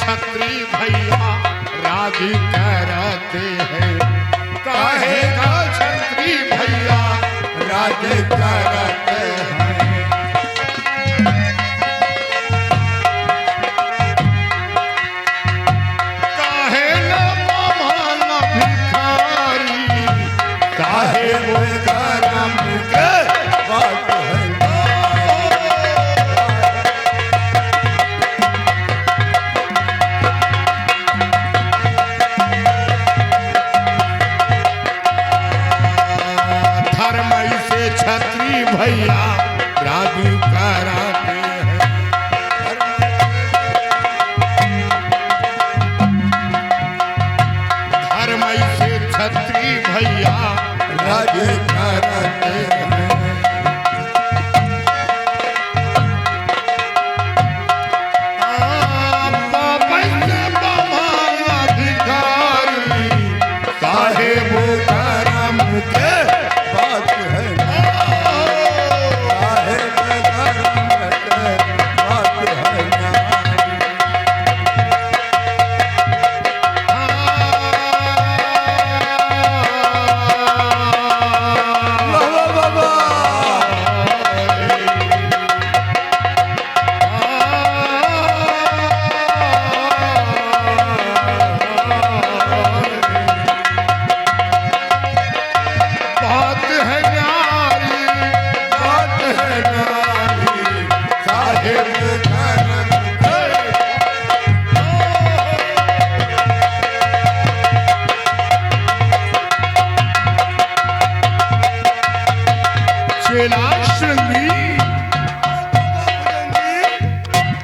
छत्री भैया राज करते हैं। कहेगा छत्री भैया राज करते हैं। काहे न मामा न भिखारी, काहे वो करम के बात है। छत्री भैया राज कराते हैं। धर्म से छत्री भैया राज कराते हैं। बाबा से बाबा अधिकारी, साहेब करम के बात है।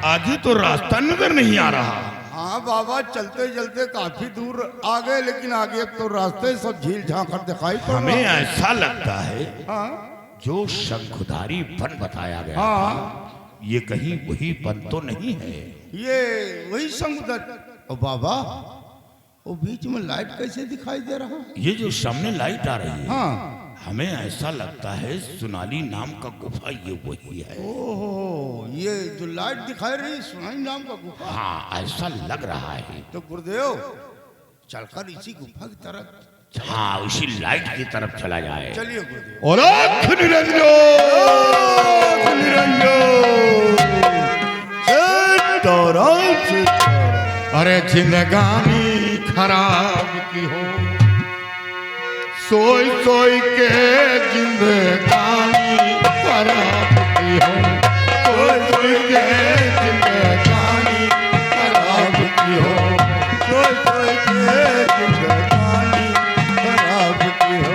आज तो रास्ता नजर नहीं आ रहा। हाँ बाबा, चलते चलते काफी दूर आ गए, लेकिन आगे तो रास्ते सब झील झांकर दिखाई पड़ रहा। हमें ऐसा लगता है हाँ जो शंखुधारी वन बताया गया हाँ था, ये कहीं वही वन तो नहीं है। ये वही समुद्र। ओ बाबा, वो बीच में लाइट कैसे दिखाई दे रहा? ये जो सामने लाइट आ रही है, हाँ हमें ऐसा लगता है सोनाली नाम का गुफा ये वही है। ओहो, ये जो लाइट दिखाई रही सोनाली नाम का गुफा। हाँ, ऐसा लग रहा है। तो गुरुदेव चलकर इसी गुफा की तरफ। हाँ, उसी लाइट की तरफ चला जाए। चलिए गुरुदेव। और निरंजन अरे जिंदगानी खराब की हो, सोई सोई के जिंदगानी खराब की हो, सोई सोई के जिंदगानी खराब की हो, सोई सोई के जिंदगानी खराब की हो।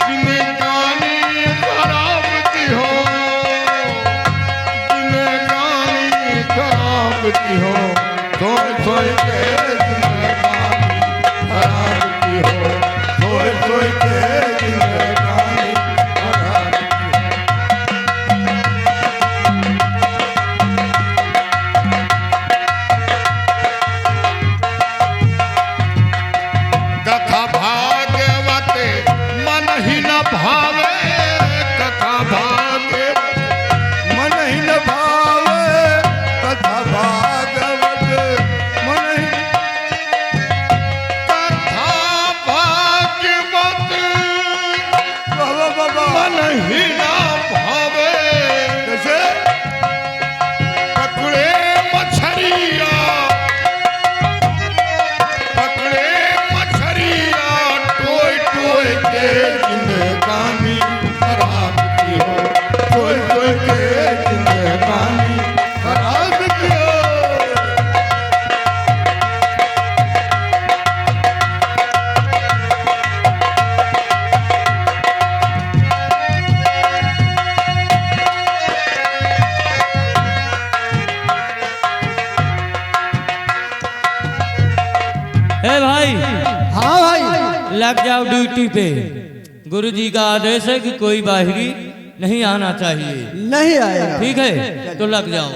जिंदगानी खराब की हो, जिंदगानी खराब की हो, सोई सोई के जिंदगानी खराब की हो, सोई सोई के जिंदगानी खराब की हो। कथा भागवत मन ही न भावे, कथा भागवत मन ही न भावे, कथा भागवत मन ही। कथा भागवत मन ही न भावे। कैसे? पकड़े मछरिया, पकड़े मछरिया, टोय टोय के जिंदगानी खराब की हो, टोय टोय के जिंदगानी खराब की हो। ए भाई, हाँ भाई, लग जाओ ड्यूटी पे। गुरुजी का आदेश है कि कोई बाहरी नहीं आना चाहिए। नहीं आएगा। ठीक है, तो लग जाओ।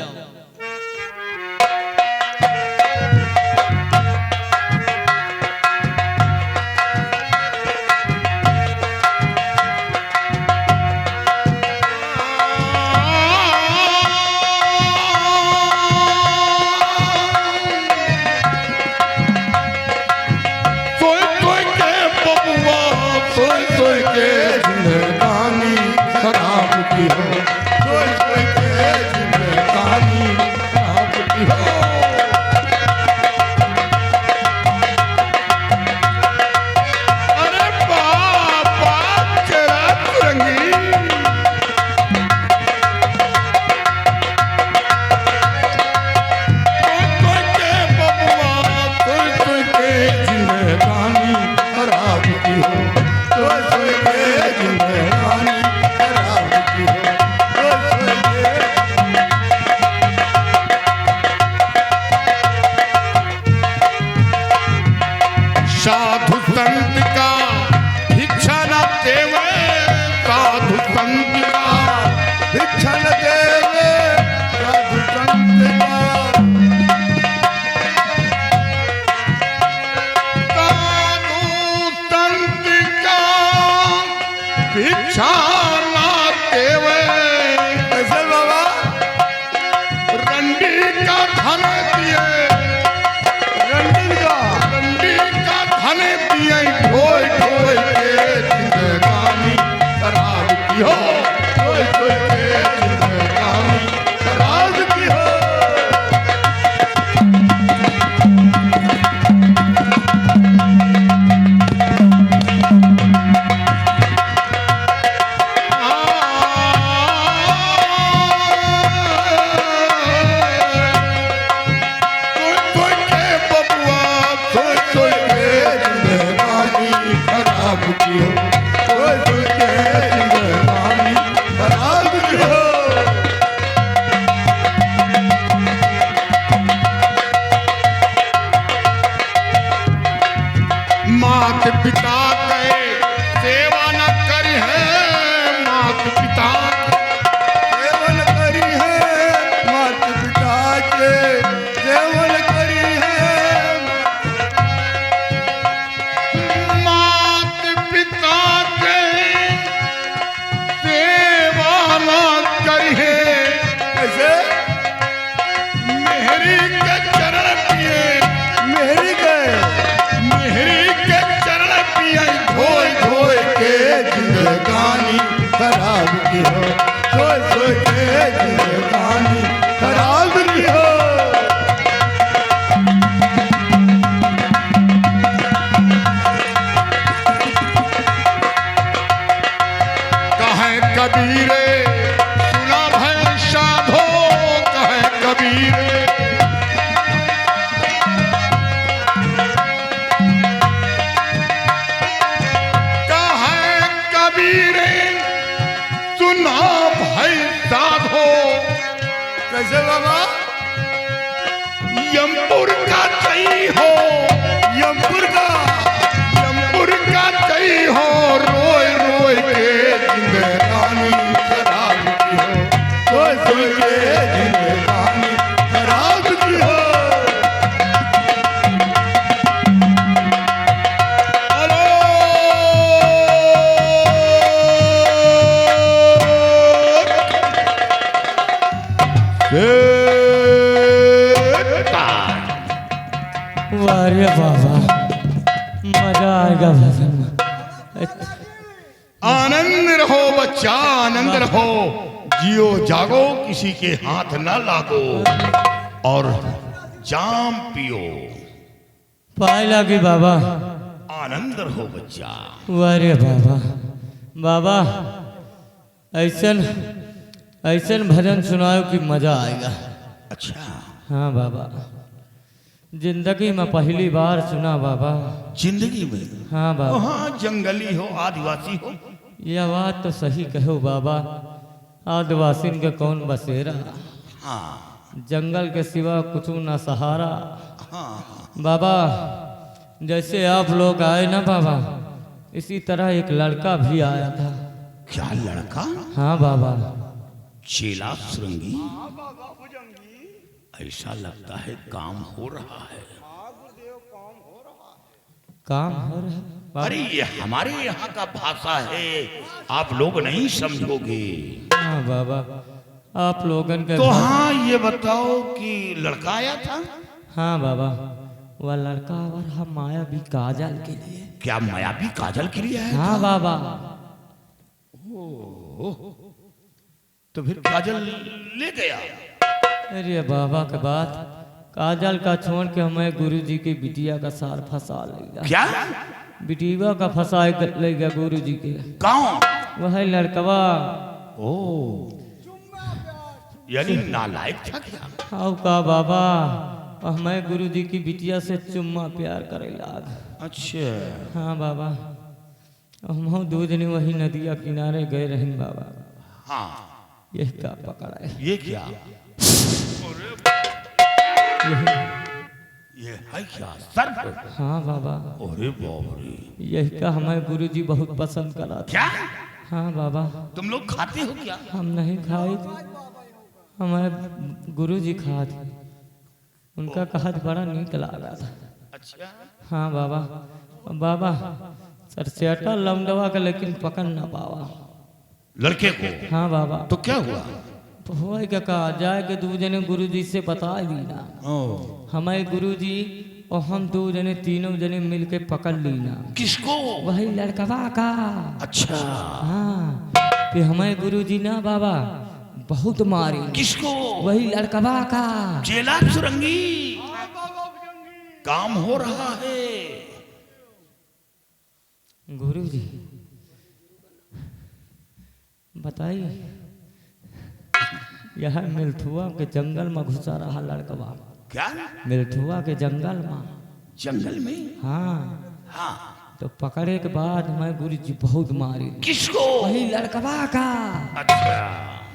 ना देवे कैसे बाबा रंडी का धन दिए रंडी का धन दिए ढोय ढोय के जिंदगानी खराब की हो ढोय ढोय के जिंदगानी खराब की हो मात पिता के सेवा न करी है मात पिता सेवन करी है मात पिता के सेवन करी है मात पिता के सेवा न करी है ऐसे मेहरी के चरण पिए मेहरी के चरण पिए धोय धोय के जिंदगानी खराब की हो धोय धोय के जिंदगानी खराब की हो कहे कबीरे सुना भय साधो कहे कबीरे सुना भाई साधो कैसे बाबा यमपुर का चाहिए हो यमपुर का चाहिए हो रोय रोय के जिंदगानी खराब की हो रोय रोय के जिंदगानी खराब की हो वारे बाबा मजा आएगा भजन में। आनंद रहो बच्चा आनंद रहो जियो जागो किसी के हाथ न लागो और जाम पियो पाए लागी बाबा आनंद रहो बच्चा। वारे बाबा बाबा ऐसन ऐसन भजन सुनाओ कि मजा आएगा। अच्छा हाँ बाबा जिंदगी में पहली बार सुना बाबा जिंदगी में हाँ बाबा हाँ जंगली हो आदिवासी हो यह बात तो सही कहो बाबा आदिवासिन के कौन बसेरा हाँ जंगल के सिवा कुछ न सहारा। हाँ बाबा जैसे आप लोग आए ना बाबा इसी तरह एक लड़का भी आया था। क्या लड़का हाँ बाबा चेला श्रृंगी ऐसा लगता है काम हो रहा है। काम हो रहा है बाबा? अरे ये हमारे यहाँ का भाषा है आप लोग नहीं समझोगे। हाँ बाबा आप लोगन के तो हाँ ये बताओ कि लड़का आया था। हाँ बाबा वह लड़का और हम मायावी काजल के लिए। क्या मायावी काजल के लिए आया हाँ बाबा तो फिर काजल ले गया। अरे बाबा के बात काजल का छोड़ के हमें गुरु जी की बिटिया का सार फंसा लेगा। क्या बिटिया का फंसा लेगा गुरु जी के। कौन वह लड़कवा ओ यानी नालायक था क्या। हाँ का बाबा हमें गुरु जी की बिटिया से चुम्मा प्यार करे लाग। अच्छा हाँ बाबा हम दो दिन वही नदिया किनारे गए रहे बाबा। हाँ यही का पकड़ा है। ये क्या यही ये है क्या सर्प। हाँ बाबा अरे बाप रे यही का हमें गुरु जी बहुत पसंद करा था। क्या हाँ बाबा तुम लोग खाते हो क्या। हम नहीं खाए थे हमारे गुरु जी खा थे उनका कहत बड़ा नीक लगा था। अच्छा हाँ बाबा बाबा सरसेटा लमडवा का लेकिन पकड़ ना पावा। लड़के को? हाँ बाबा। तो क्या हुआ? तो हुआ क्या कहा जाए कि दो जने गुरु जी से बता दी ना, हमारे गुरु जी और हम दो जने तीनों जने मिलके पकड़ ली ना। किसको? वही लड़कवा का। अच्छा। हाँ फिर हमारे गुरु जी ना बाबा बहुत मारे। किसको? वही लड़कवा का। चेला सुरंगी काम हो रहा है। गुरु जी बताइए, यह मिलथुआ के जंगल में घुसा रहा लड़कवा। क्या? मिलथुआ के जंगल में। जंगल में? हाँ। हाँ। तो पकड़े के बाद हमारे गुरु जी बहुत मारे। किसको? वही लड़कवा का। अच्छा।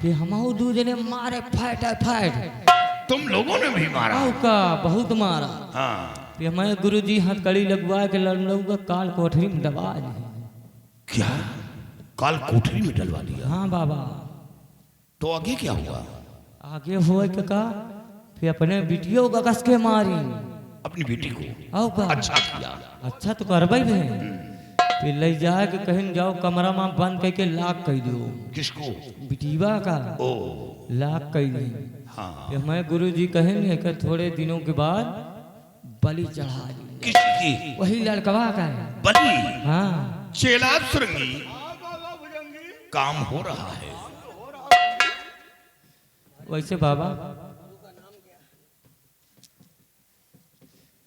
फिर हम दो जने मारे फाइट फाइट। तुम लोगों ने भी मारा? का बहुत मारा। हाँ। फिर हमारे गुरु जी हथकड़ी लगवा के लड़ू का काल कोठरी में दबा दिए। क्या? काल कोठरी में डलवा दिया? हाँ बाबा। तो आगे क्या हुआ? आगे हुआ क्या का? फिर अपने बिटियों का कस के मारी। अपनी बेटी को? आओ का। अच्छा किया। अच्छा तो करवाई है। फिर ले जाए के कहीं जाओ कमरा में बंद करके लाक कह दो। किसको? बिटिया का। ओ। लाक कह दी। हाँ। फिर हमारे गुरु जी कहेंगे कि थोड़े दिनों के बाद बलि चढ़ा दी। किसकी? वही लड़कवा का है। बलि? हाँ। चेला सुरंगी काम हो रहा है। वैसे बाबा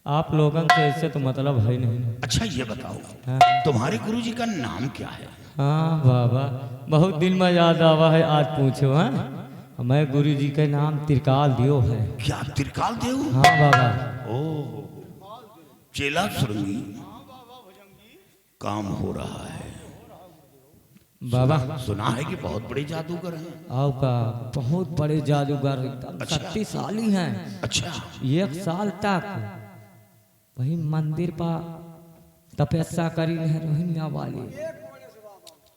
आप लोगों से ऐसे तो मतलब है नहीं। अच्छा ये बताओ, हाँ। तुम्हारे गुरुजी का नाम क्या है? हाँ बाबा बहुत दिन में याद आवा है, आज पूछो। हाँ हमारे गुरु जी का नाम त्रिकाल देव है। क्या त्रिकाल देव? हाँ बाबा। ओ। चेला सुरंगी काम हो रहा है बाबा। सुना है कि बहुत बड़े जादूगर हैं। आओ का बहुत बड़े जादूगर एकदम अच्छा। शक्तिशाली हैं। अच्छा। 1 साल तक वही मंदिर पर तपस्या करी है रोहिणिया वाली,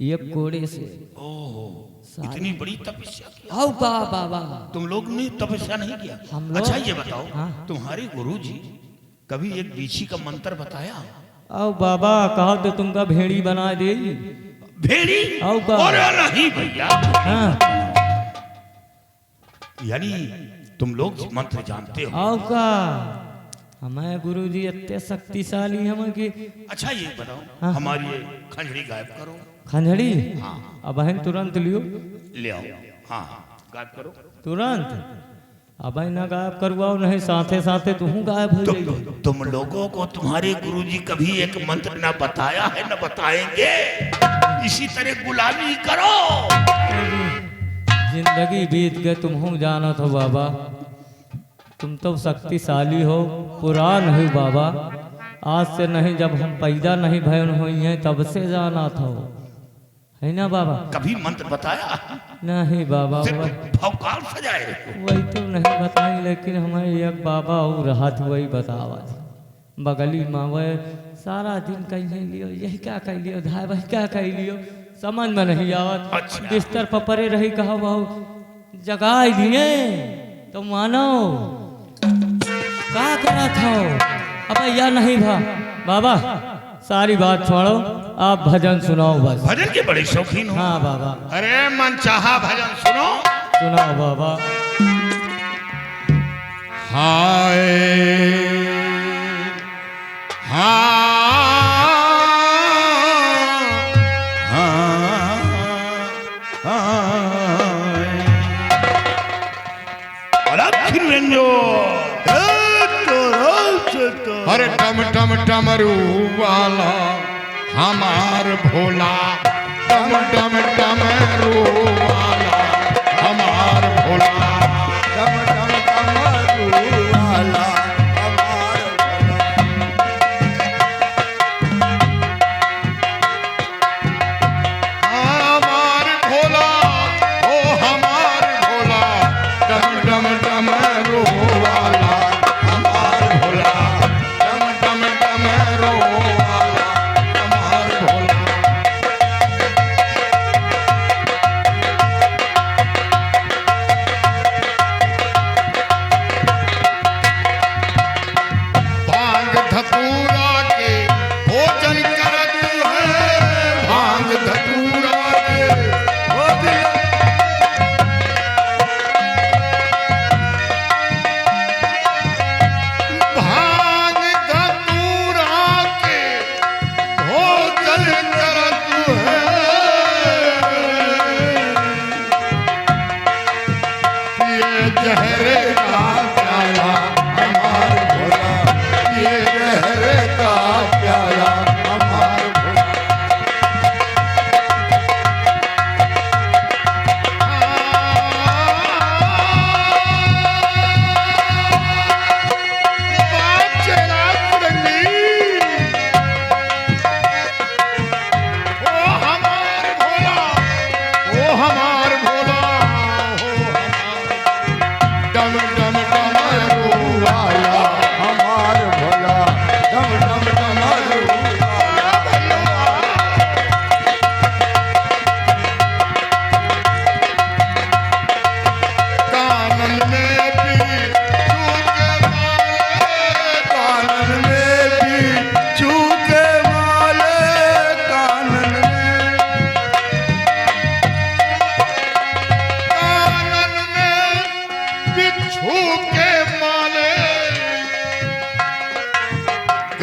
एक कोड़े से। ओह इतनी बड़ी तपस्या की? आओ का बाबा। तुम लोग ने तपस्या नहीं किया? हम लोग। अच्छा ये बताओ, हाँ। तुम्हारे गुरुजी कभी एक बीछी का मंत्र बताया? आओ बाबा कहा तो तुमका भेड़ी बना दे। भेड़ी? आओ का। अरे नहीं भैया। हाँ। यानी तुम लोग मंत्र जानते हो? आओ का हमारे गुरु जी इतने शक्तिशाली हम कि। अच्छा ये बताओ, हाँ। हमारी ये खंजड़ी गायब करो। खंजड़ी? हाँ। अब बहन तुरंत लियो। ले आओ। हाँ गायब करो तुरंत। अब ना गायब करवाओ नहीं साथे साथे तू गायब हो जाएगा। तुम लोगों को तुम्हारे गुरुजी कभी एक मंत्र न बताया है न बताएंगे? इसी तरह गुलामी करो। जिंदगी बीत गए तुम हूँ जाना था बाबा। तुम तो शक्तिशाली हो, पुरान हो बाबा। आज से नहीं, जब हम पैदा नहीं भयन हुई हैं तब से जाना था, है ना बाबा? कभी मंत्र बताया? नहीं बाबा। सिर्फ भौकाल सजाए। वही तो नहीं बताई, लेकिन हमारे एक बाबा और रहा था वही बतावा बगली माँ। वह सारा दिन कहीं लियो, यही क्या कह लियो, धाय वही क्या कह लियो, समझ में नहीं आवत। अच्छा। बिस्तर पर परे रही कहा बहु जगाए दिए तो मानो क्या करा था। अब यह नहीं भा बाबा, सारी बात छोड़ो, आप भजन सुनाओ बस। भजन के बड़े शौकीन हो? हाँ बाबा। अरे मनचाहा भजन सुनो। सुनाओ बाबा। हाय अरे टम टम टमरू वाला हमार भोला, टम टम टमरू वाला हमार भोला, टम टम टमरू वाला हमार भोला, ओ हमार भोला, टम टम टमरू वाला हमार भोला, टम टम टमरू वाला हमार भोला।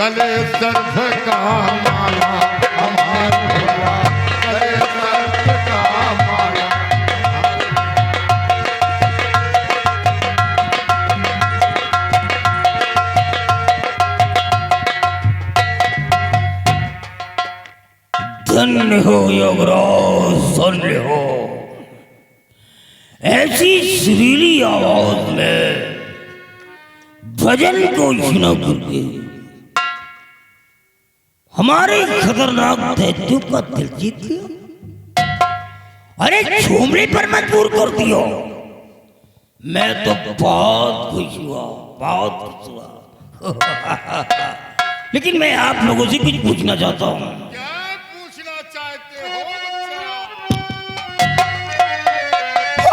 गले सर्फ का माला हमार भोला, गले सर्फ का माला। धन्य हो योगराज, धन्य हो। ऐसी सुरीली आवाज में भजन को सुना करके हमारे खतरनाक दैत्यों का दिल जीत लिया। अरे झूमने पर मजबूर कर दियो। मैं तो बहुत खुश हुआ, बहुत खुश हुआ। लेकिन मैं आप लोगों से कुछ पूछना चाहता हूँ। क्या पूछना चाहते हो बच्चा?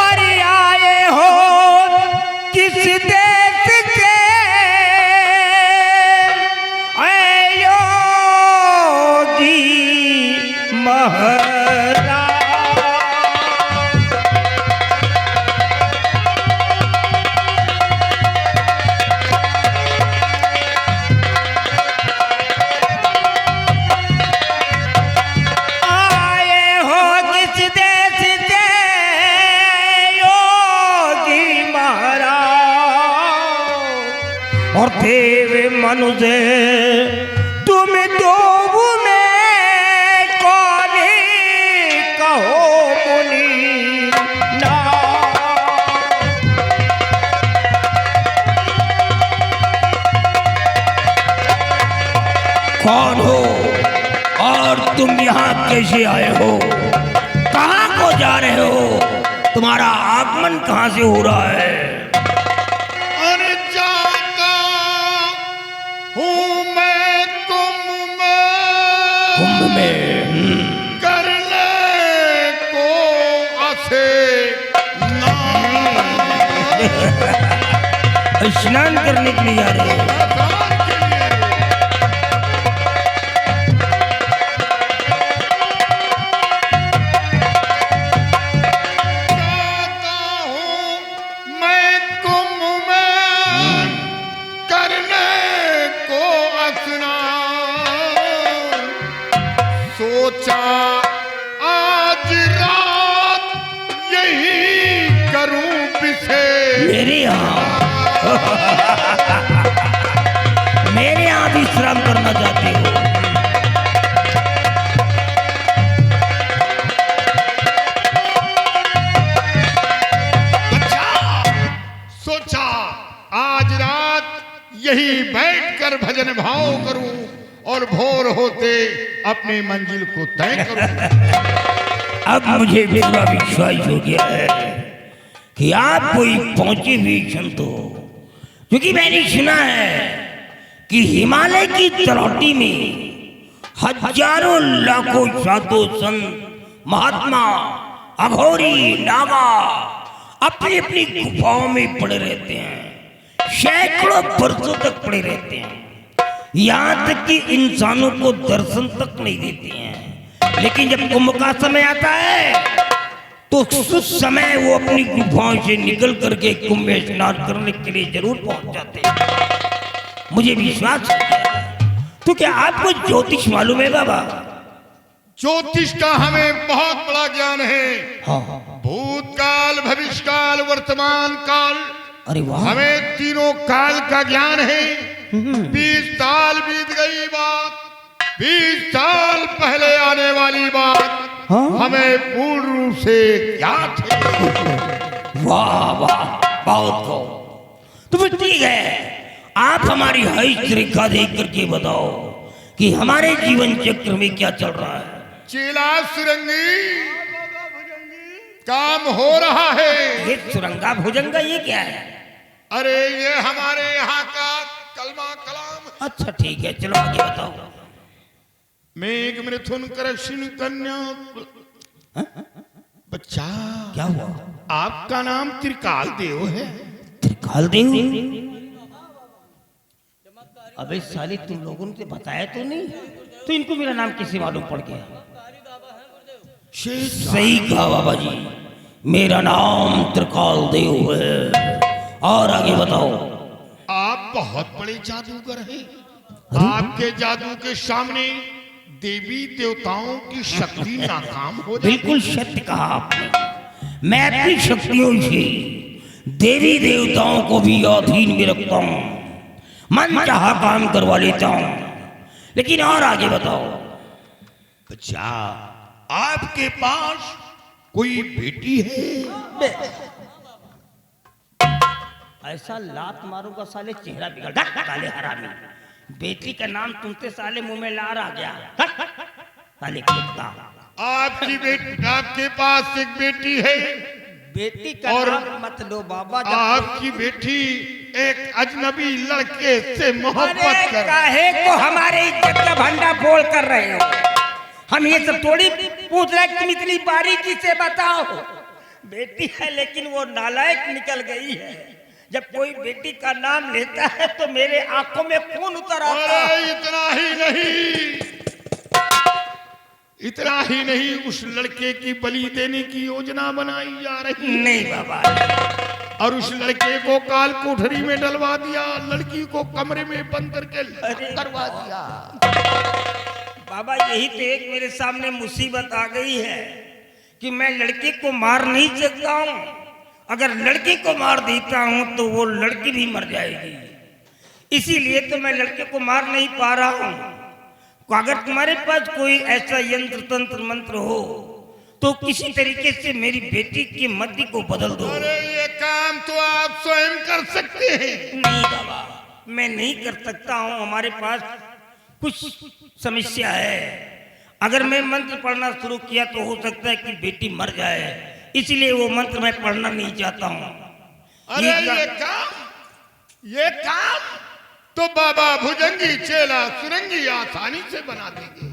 अरे आए हो किस देश से योगी महाराज? आए हो किस देश से योगी महाराज? और देव मनुष्य तुम दो में कौन कहो मुनि ना? कौन हो और तुम यहाँ कैसे आए हो? कहाँ को जा रहे हो? तुम्हारा आगमन कहाँ से हो रहा है? अरे जाता हूँ मैं कुंभ में करने को आसे स्नान करने के लिए जा रहे हो? जाता हूँ मैं कुंभ में करने को स्नान, सोचा आज रात यही करूं पिछे मेरे यहाँ मेरे यहाँ विश्राम करना चाहते हो? सोचा आज रात यही बैठकर भजन भाव करूं और भोर होते अपनी मंजिल को तय करूं। अब मुझे पूरा विश्वास हो गया है कि आप कोई पहुंचे हुए संत हो, क्योंकि मैंने सुना है कि हिमालय की तलौटी में हजारों लाखों साधु संत महात्मा अघोरी नागा अपनी अपनी गुफाओं में पड़े रहते हैं, सैकड़ों वर्षों तक पड़े रहते हैं, यहाँ तक कि इंसानों को दर्शन तक नहीं देते हैं। लेकिन जब कुंभ का समय आता है तो उस समय वो अपनी गुफाओं से निकल करके कुंभ में स्नान करने के लिए जरूर पहुंच जाते हैं। मुझे विश्वास है। तो क्या आपको ज्योतिष मालूम है बाबा? ज्योतिष का हमें बहुत बड़ा ज्ञान है। हाँ। भूतकाल, भविष्यकाल, वर्तमान काल, अरे वाह। हमें तीनों काल का ज्ञान है। 20 साल बीत गई बात, 20 साल पहले आने वाली बात हमें पूर्ण रूप से ज्ञात है। वाह वाह, बहुत खूब। तो फिर ठीक है, आप हमारी हई रेखा देख करके बताओ कि हमारे जीवन चक्र में क्या चल रहा है। चेला सुरंगी काम हो रहा है। ये सुरंगा भुजंगा ये क्या है? अरे ये हमारे यहाँ का कलमा कलाम है। अच्छा ठीक है, चलो आगे बताओ। मेघ मिथुन कृष्ण कन्या। बच्चा क्या हुआ? आपका नाम त्रिकाल देव है। त्रिकाल देव? अबे साली, तुम लोगों ने बताया तो नहीं, तो इनको मेरा नाम कैसे मालूम पड़ गया? सही कहा बाबा जी, मेरा नाम त्रिकाल देव है। और आगे बताओ। आप बहुत बड़े जादूगर हैं। आपके जादू के सामने देवी देवताओं की शक्ति नाकाम हो जाती। बिल्कुल सत्य कहा आपने। मैं अपनी शक्तियों से देवी देवताओं को भी अधीन में रखता हूँ, मन चाहा काम करवा लेता हूँ। लेकिन और आगे बताओ। अच्छा, आपके पास कोई बेटी है? ऐसा लात मारूंगा साले चेहरा बिगड़ काले हरामी। बेटी का नाम सुनते साले मुंह में लार आ गया। साले कुत्ता। आपके पास एक बेटी है बेटी का और नाम मत लो बाबा। आपकी बेटी एक अजनबी लड़के से मोहब्बत कर। काहे को हमारे इज्जत का भंडा बोल कर रहे हो? हम ये सब थोड़ी पूछ रहे, तुम इतनी बारीकी से बताओ। बेटी है लेकिन वो नालायक निकल गई है। जब कोई बेटी का नाम लेता है तो मेरे आंखों में खून उतर आता है। इतना ही नहीं, उस लड़के की बलि देने की योजना बनाई जा रही है। नहीं बाबा। और उस लड़के को काल कोठरी में डलवा दिया, लड़की को कमरे में बंद करके करवा दिया। बाबा यही तो एक मेरे सामने मुसीबत आ गई है कि मैं लड़की को मार नहीं सकता हूँ। अगर लड़की को मार देता हूँ तो वो लड़की भी मर जाएगी। इसीलिए तो मैं लड़के को मार नहीं पा रहा हूँ। अगर तुम्हारे पास कोई ऐसा यंत्र तंत्र मंत्र हो तो किसी तरीके से मेरी बेटी की मति को बदल दो। अरे ये काम तो आप स्वयं कर सकते हैं। नहीं बाबा, मैं नहीं कर सकता हूँ। हमारे पास कुछ समस्या है। अगर मैं मंत्र पढ़ना शुरू किया तो हो सकता है कि बेटी मर जाए। इसलिए वो मंत्र मैं पढ़ना नहीं चाहता हूँ। अरे ये काम तो बाबा भुजंगी चेला सुरंगी आसानी से बना देंगे।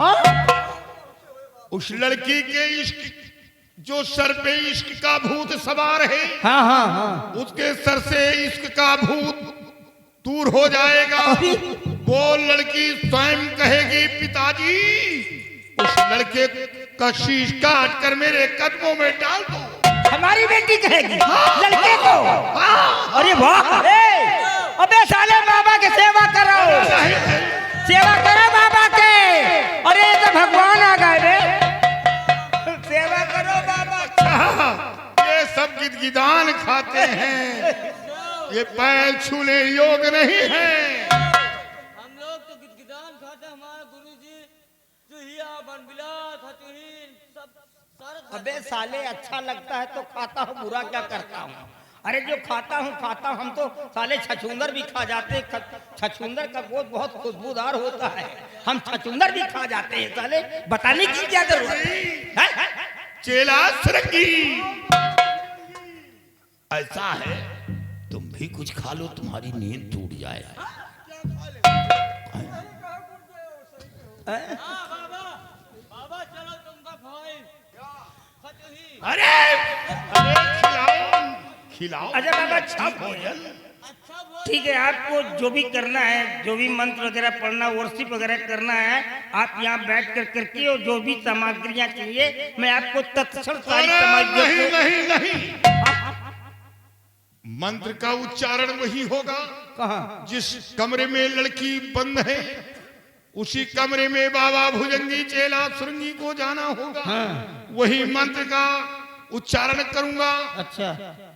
उस लड़की के इश्क, जो सर पे इश्क का भूत सवार है, हाँ हाँ हाँ, उसके सर से इश्क का भूत दूर हो जाएगा। वो लड़की स्वयं कहेगी, पिताजी उस लड़के का शीश काट कर मेरे कदमों में डाल दो। हमारी बेटी कहेगी लड़के को? अरे वाह! अबे साले बाबा के सेवा करो, सेवा करो बाबा के। अरे तो भगवान आ गए रे, सेवा करो बाबा की। ये सब गिदगिदान खाते हैं, ये पैर छूने योग नहीं है। हम लोग तो गिदगिदान खाते, हमारे गुरुजी चूहिया बनबिलात हथुहीन सब सारा। अबे साले अच्छा लगता है तो खाता हूँ, बुरा क्या करता हूँ? अरे जो खाता हूँ हम तो साले छछूंदर भी खा जाते हैं। छछूंदर का गोद बहुत खुशबूदार होता है, हम छछूंदर भी खा जाते हैं। साले बताने की क्या जरूरत है? चेला सुरंगी ऐसा है, तुम भी कुछ खा लो, तुम्हारी नींद टूट जाए। बाबा चलो तुमका भाई हथुहीन। अरे खिलाओ। अच्छा बाबा अच्छा भोजन, ठीक है। आपको जो भी करना है, जो भी मंत्र वगैरह पढ़ना, वर्शिप वगैरह करना है, आप यहाँ बैठ कर करके और जो भी सामग्रियाँ चाहिए मैं आपको तत्क्षण सारी नहीं सामग्रियों नहीं नहीं, मंत्र का उच्चारण वही होगा। कहाँ? जिस कमरे में लड़की बंद है उसी कमरे में बाबा भुजंगी चेला सुरंगी को जाना होगा। वही मंत्र का उच्चारण करूंगा, अच्छा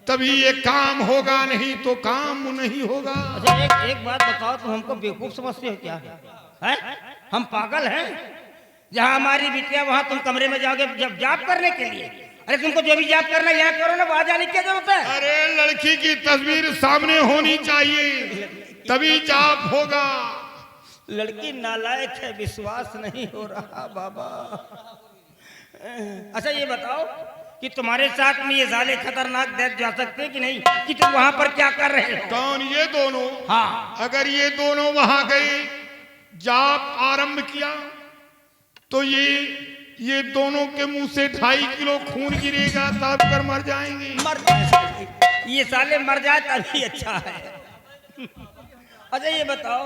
तभी ये काम होगा, नहीं तो काम नहीं होगा। अच्छा एक बात बताओ, तुम हमको बेवकूफ समझते हो क्या है? हम पागल हैं? जहाँ हमारी बिटिया वहाँ तुम कमरे में जाओगे जब जाप करने के लिए? अरे तुमको जो भी जाप करना यहाँ करो ना, वहाँ जाने की क्या जरूरत है? अरे लड़की की तस्वीर सामने होनी चाहिए, तभी जाप होगा। लड़की नालायक है, विश्वास नहीं हो रहा बाबा। अच्छा ये बताओ कि तुम्हारे साथ में ये साले खतरनाक दैत्य जा सकते हैं कि नहीं? कि तुम वहां पर क्या कर रहे हो? कौन? ये दोनों? हाँ। अगर ये दोनों वहां गए, जाप आरंभ किया, तो ये दोनों के मुंह से 2.5 किलो खून गिरेगा, तब कर मर जाएंगे। मर जाए, ये साले मर जाए तभी अच्छा है। अच्छा ये बताओ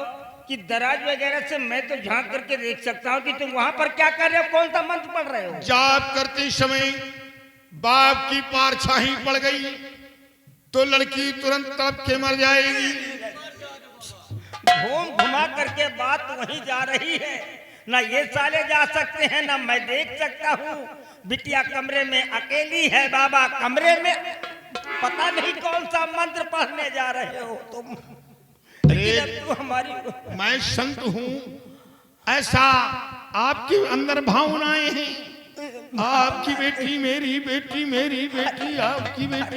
कि दराज वगैरह से मैं तो झांक करके देख सकता हूँ कि तुम वहां पर क्या कर रहे हो, कौन सा मंत्र पढ़ रहे हो? जाप करते समय बाप की पारछाई पड़ गई तो लड़की तुरंत तड़प के मर जाएगी। घूम घुमा करके बात वहीं जा रही है। ना ये साले जा सकते हैं ना मैं देख सकता हूँ। बिटिया कमरे में अकेली है, बाबा कमरे में, पता नहीं कौन सा मंत्र पढ़ने जा रहे हो तुम। लेकिन अब तू हमारी, मैं संत हूँ, ऐसा आपके अंदर भावनाएं हैं। आपकी बेटी मेरी बेटी, मेरी बेटी आपकी बेटी।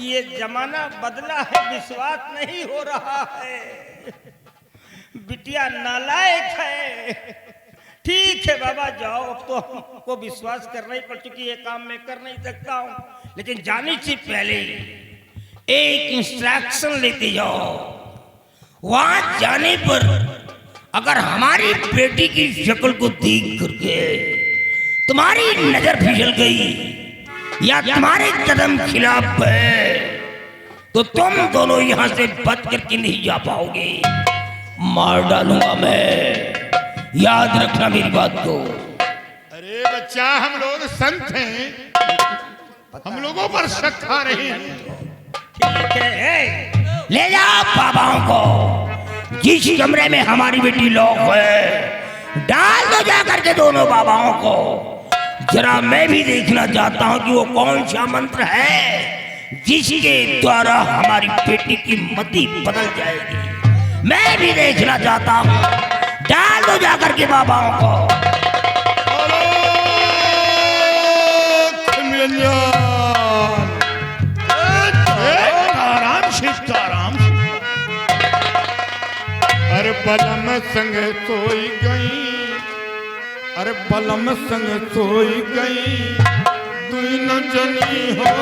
ये जमाना बदला है, विश्वास नहीं हो रहा है। बिटिया नालायक है। ठीक है बाबा जाओ, अब तो हमको विश्वास करना ही पड़ चुकी है, काम मैं कर नहीं सकता हूँ। लेकिन जाने से पहले एक इंस्ट्रक्शन लेते जाओ। वहां जाने पर अगर हमारी बेटी की शक्ल को देख करके तुम्हारी नजर फिसल गई या तुम्हारे कदम खिलाफ है तो तुम दोनों यहां से बच करके नहीं जा पाओगे, मार डालूंगा मैं। याद रखना मेरी बात को। अरे बच्चा, हम लोग संत हैं, हम लोगों पर शक खा रहे हैं। ठीक है, ले जाओ बाबाओं को। जिस कमरे में हमारी बेटी लॉक है डाल दो जा करके दोनों बाबाओं को। जरा मैं भी देखना चाहता हूं कि वो कौन सा मंत्र है जिसके द्वारा हमारी बेटी की मति बदल जाएगी। मैं भी देखना चाहता हूं। डाल दो जाकर के बाबाओं को। आराम से, आराम से। अरे बलम संग सोई गई, अरे बलम संग सोई गई, दुई न जनी हो